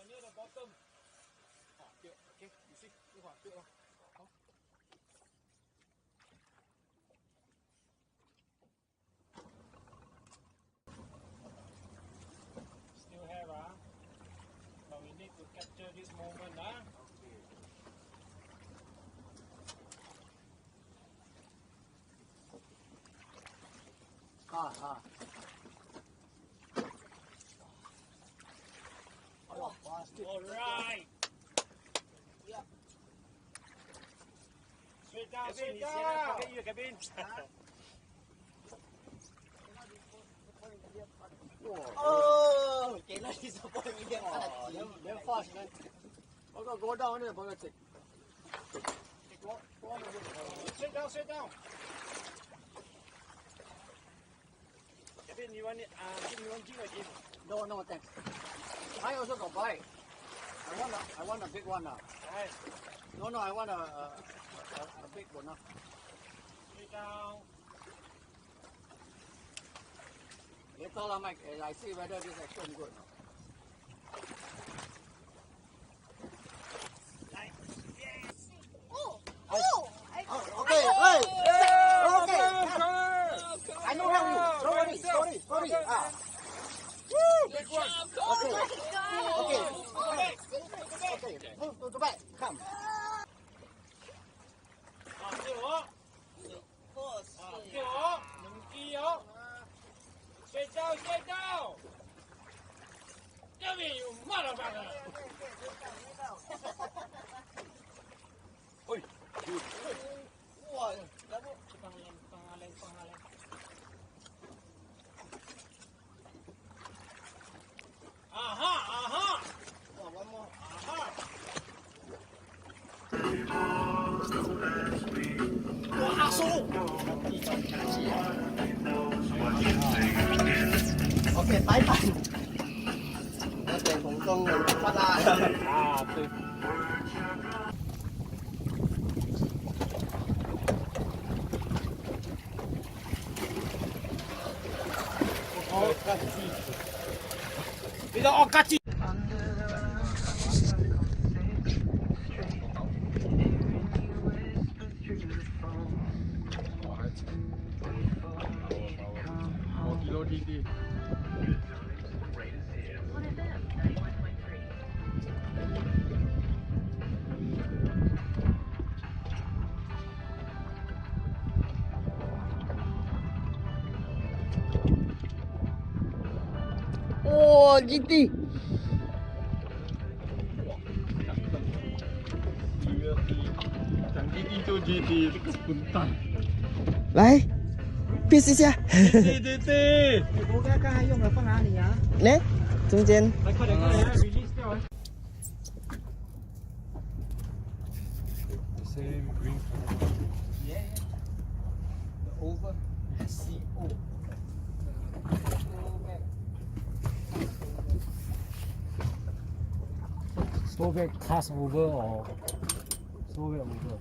near the bottom. Okay, okay, you see, this one, good. Still have, but we need to capture this moment, All right. Yeah. Straight down, Kevin, straight you see that down. pocket you, Kevin? Oh, cannot disappoint me. They're fast, man. Go down there, but take. Straight down, straight down. Kevin, you want it? You want Jim or Jim? No, thanks. I also got bite. I want a big one now. Alright. No, I want a big one now. Straight down. Later, Mike, I see whether this action good. Okay, hey! Okay! I know how you. Sorry. Big one. Okay. Move to back. Come. Straight down. Give me, you motherfucker. Oi, dude. Wah, Pangalan. Aha. one more. Aha. Okay, 拜拜。我哋從中出啦。對。你個惡吉子。哇，GT。讲 GT 就 GT，这个混蛋。来，piece 一下。对。我刚刚用的放哪里啊？呢，中间。来，快点 ，release 掉。The same green color. Yeah. The over. CO. Soviet cast over or Soviet over?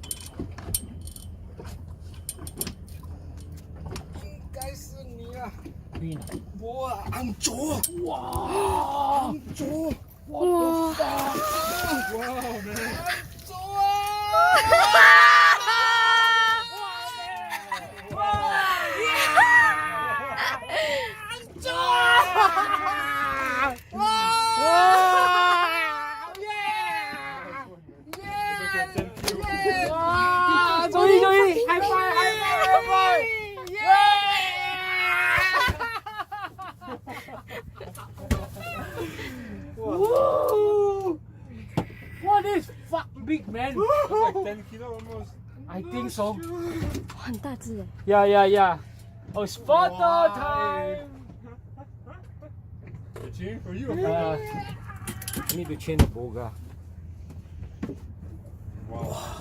应该是你啊！ Green. 哇，安卓！哇！安卓！哇！哇，man！ 安卓啊！哇！终于，high five！ What is fuck big man? Like 10 kilo almost. I think so. 很大只哎。 Yeah. Oh, it's photo time. They're cheering for you. I need to change the boga. Wow.